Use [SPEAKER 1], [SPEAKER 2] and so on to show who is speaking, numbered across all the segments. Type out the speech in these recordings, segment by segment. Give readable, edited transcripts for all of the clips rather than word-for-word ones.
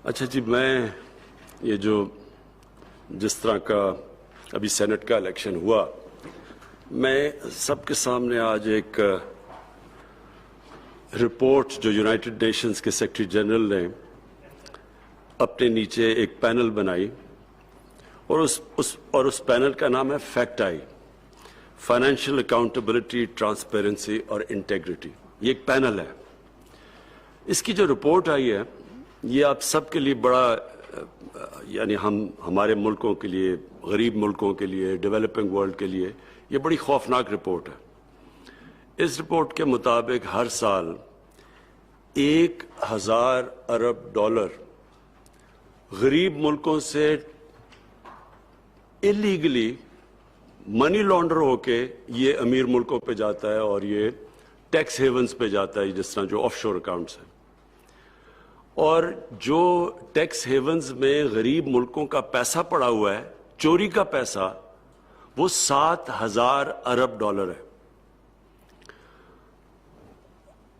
[SPEAKER 1] अच्छा जी, मैं ये जो जिस तरह का अभी सेनेट का इलेक्शन हुआ, मैं सबके सामने आज एक रिपोर्ट जो यूनाइटेड नेशंस के सेक्रेटरी जनरल ने अपने नीचे एक पैनल बनाई और उस पैनल का नाम है fact I, financial accountability, transparency और इंटेग्रिटी। ये एक पैनल है। इसकी जो रिपोर्ट आई है ये आप सबके लिए बड़ा, यानी हमारे मुल्कों के लिए, गरीब मुल्कों के लिए, डेवलपिंग वर्ल्ड के लिए ये बड़ी खौफनाक रिपोर्ट है। इस रिपोर्ट के मुताबिक हर साल 1000 अरब डॉलर गरीब मुल्कों से इलीगली मनी लॉन्डर होके ये अमीर मुल्कों पे जाता है और ये टैक्स हेवन्स पे जाता है, जिस तरह जो ऑफशोर अकाउंट्स हैं। और जो टैक्स हेवन्स में गरीब मुल्कों का पैसा पड़ा हुआ है, चोरी का पैसा, वो 7000 अरब डॉलर है।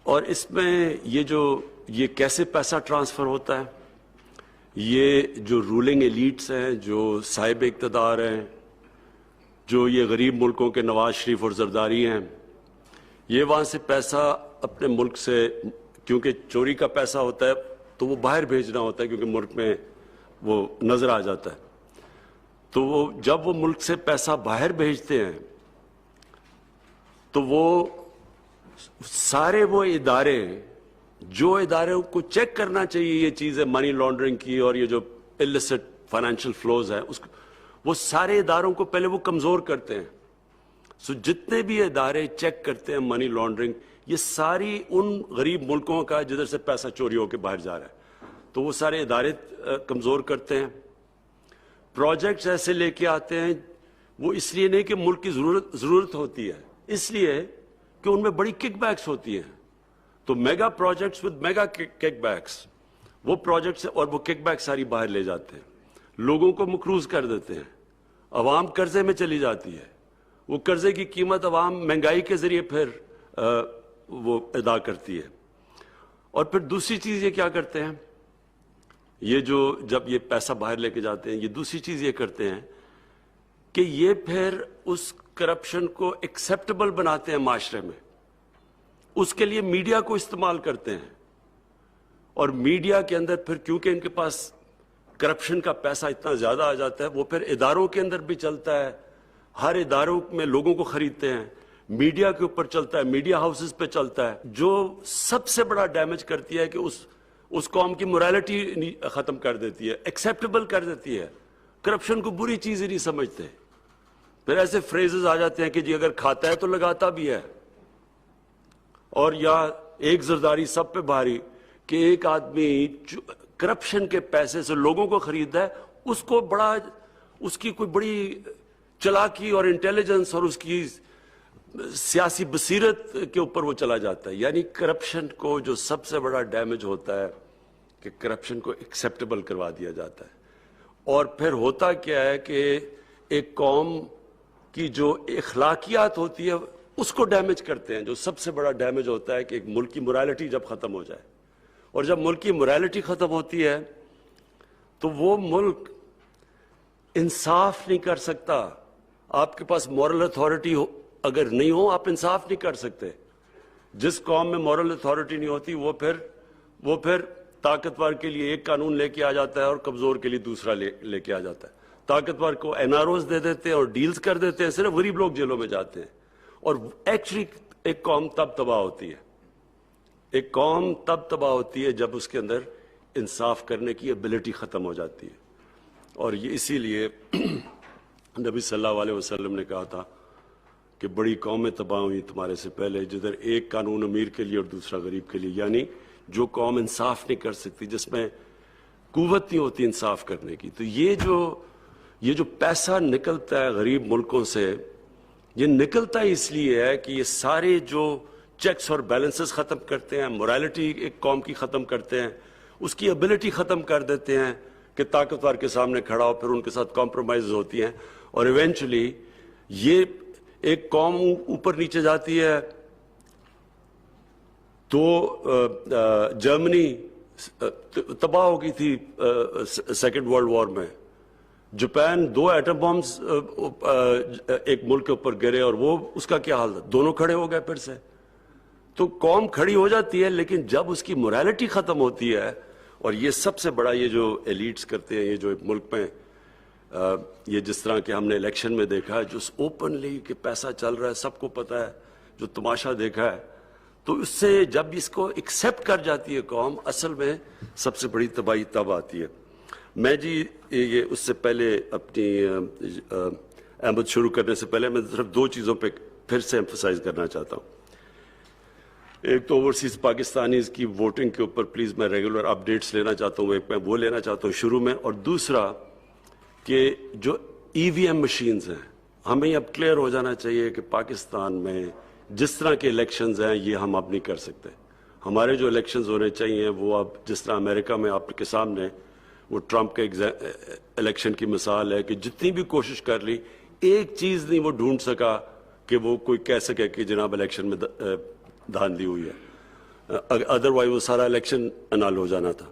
[SPEAKER 1] और इसमें ये कैसे पैसा ट्रांसफर होता है, ये जो रूलिंग एलीट्स हैं, जो साहिब इक़्तिदार हैं, जो ये गरीब मुल्कों के नवाज शरीफ और जरदारी हैं, ये वहाँ से पैसा अपने मुल्क से, क्योंकि चोरी का पैसा होता है तो वो बाहर भेजना होता है, क्योंकि मुल्क में वो नजर आ जाता है। तो वो जब वो मुल्क से पैसा बाहर भेजते हैं तो वो सारे वो इदारे, जो इदारे को चेक करना चाहिए ये चीज़ें मनी लॉन्ड्रिंग की और ये जो इलिसिट फाइनेंशियल फ्लोज है, उसको वो सारे इदारों को पहले वो कमज़ोर करते हैं। सो जितने भी इदारे चेक करते हैं मनी लॉन्ड्रिंग, ये सारी उन गरीब मुल्कों का जिधर से पैसा चोरी होकर बाहर जा रहा है, तो वो सारे इदारे कमज़ोर करते हैं। प्रोजेक्ट्स ऐसे लेके आते हैं, वो इसलिए नहीं कि मुल्क की ज़रूरत होती है, इसलिए कि उनमें बड़ी किकबैक्स होती हैं। तो mega projects with mega kickbacks, वो प्रोजेक्ट्स और वो किकबैक सारी बाहर ले जाते हैं, लोगों को मकरूज कर देते हैं, अवाम कर्जे में चली जाती है, वो कर्जे की कीमत अवाम महंगाई के जरिए फिर वो अदा करती है। और फिर दूसरी चीज़ ये क्या करते हैं, ये जो जब ये पैसा बाहर लेके जाते हैं, ये दूसरी चीज़ ये करते हैं कि ये फिर उस करप्शन को एक्सेप्टेबल बनाते हैं माशरे में, उसके लिए मीडिया को इस्तेमाल करते हैं। और मीडिया के अंदर फिर क्योंकि इनके पास करप्शन का पैसा इतना ज़्यादा आ जाता है, वो फिर इदारों के अंदर भी चलता है, हर इदारों में लोगों को खरीदते हैं, मीडिया के ऊपर चलता है, मीडिया हाउसेस पे चलता है, जो सबसे बड़ा डैमेज करती है कि उस कौम की मोरालिटी खत्म कर देती है, एक्सेप्टेबल कर देती है, करप्शन को बुरी चीज ही नहीं समझते। फिर ऐसे फ्रेजेस आ जाते हैं कि जी अगर खाता है तो लगाता भी है, और या एक जरदारी सब पे भारी कि एक आदमी करप्शन के पैसे से लोगों को खरीदता है, उसको बड़ा, उसकी कोई बड़ी चालाकी और इंटेलिजेंस और उसकी सियासी बसीरत के ऊपर वो चला जाता है। यानी करप्शन को जो सबसे बड़ा डैमेज होता है कि करप्शन को एक्सेप्टेबल करवा दिया जाता है। और फिर होता क्या है कि एक कौम की जो इखलाकियात होती है उसको डैमेज करते हैं। जो सबसे बड़ा डैमेज होता है कि एक मुल्क की मोरालिटी जब खत्म हो जाए, और जब मुल्क की मोरालिटी खत्म होती है तो वो मुल्क इंसाफ नहीं कर सकता। आपके पास मॉरल अथॉरिटी अगर नहीं हो, आप इंसाफ नहीं कर सकते। जिस कौम में मॉरल अथॉरिटी नहीं होती, वो फिर ताकतवर के लिए एक कानून लेके आ जाता है और कमजोर के लिए दूसरा लेके आ जाता है। ताकतवर को एनआरओज दे देते हैं और डील्स कर देते हैं, सिर्फ गरीब लोग जेलों में जाते हैं। और एक्चुअली एक कौम तब तबाह होती है, एक कौम तब तबाह होती है जब उसके अंदर इंसाफ करने की एबिलिटी खत्म हो जाती है। और ये इसीलिए नबी सल्लल्लाहु अलैहि वसल्लम ने कहा था कि बड़ी कौमें तबाह हुई तुम्हारे से पहले, जिधर एक कानून अमीर के लिए और दूसरा गरीब के लिए। यानी जो कौम इंसाफ नहीं कर सकती, जिसमें कुव्वत नहीं होती इंसाफ करने की। तो ये जो पैसा निकलता है गरीब मुल्कों से, ये निकलता इसलिए है कि ये सारे जो चेक्स और बैलेंसेस खत्म करते हैं, मोरालिटी एक कौम की खत्म करते हैं, उसकी एबिलिटी खत्म कर देते हैं कि ताकतवर के सामने खड़ा हो, फिर उनके साथ कॉम्प्रोमाइज होती हैं और इवेंचुअली ये एक कौम ऊपर नीचे जाती है। तो जर्मनी تباہ ہو گئی تھی سیکنڈ ورلڈ وار میں. جاپان 2 ایٹم بمز ایک ملک کے اوپر گرے اور وہ اس کا کیا حال تھا, دونوں کھڑے ہو گئے پھر سے. تو قوم کھڑی ہو جاتی ہے, لیکن جب اس کی مورالٹی ختم ہوتی ہے, اور یہ سب سے بڑا یہ جو ایلیٹس کرتے ہیں, یہ جو ملک میں یہ جس طرح کہ ہم نے الیکشن میں دیکھا ہے, جو اوپنلی کہ پیسہ چل رہا ہے, سب کو پتہ ہے, جو تماشا دیکھا ہے, تو اس سے جب اس کو ایکسیپٹ کر جاتی ہے قوم, اصل میں سب سے بڑی تباہی تب آتی ہے. میں جی یہ اس سے پہلے اپنی احمد شروع کرنے سے پہلے میں صرف 2 چیزوں پہ پھر سے ایمفسائز کرنا چاہتا ہوں. ایک تو اوورسیز پاکستانیز کی ووٹنگ کے اوپر پلیز میں ریگولر اپڈیٹس لینا چاہتا ہوں, ایک میں وہ لینا چاہتا ہوں شروع میں, اور دوسرا کہ جو ای وی ایم مشینز ہیں, ہمیں اب کلیئر ہو جانا چاہیے کہ پاکستان میں جس طرح کے الیکشنز ہیں یہ ہم اب نہیں کر سکتے. ہمارے جو الیکشنز ہونے چاہیے وہ اب جس طرح امریکہ میں آپ کے سامنے وہ ٹرمپ کے الیکشن کی مثال ہے کہ جتنی بھی کوشش کر لی, ایک چیز نہیں وہ ڈھونڈ سکا کہ وہ کوئی کہہ سکے کہ جناب الیکشن میں دھاندلی ہوئی ہے, ادروائز وہ سارا الیکشن انال ہو جانا تھا.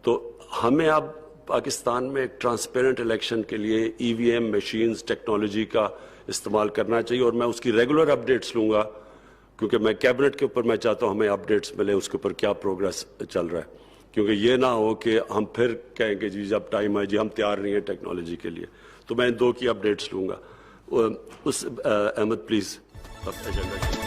[SPEAKER 1] تو ہمیں اب پاکستان میں ایک ٹرانسپیرنٹ الیکشن کے لیے ای وی ایم مشینز ٹیکنالوجی کا استعمال کرنا چاہیے, اور میں اس کی ریگولر اپڈیٹس لوں گا, کیونکہ میں کیبنٹ کے اوپر میں چاہتا ہوں ہمیں اپڈیٹس ملیں اس کے اوپر کیا پروگریس چل رہا ہے, کیونکہ یہ نہ ہو کہ ہم پھر کہیں کہ جی جب ٹائم آئے جی ہم تیار نہیں ہیں ٹیکنالوجی کے لیے. تو میں ان 2 کی اپڈیٹس لوں گا. Ahmad please agenda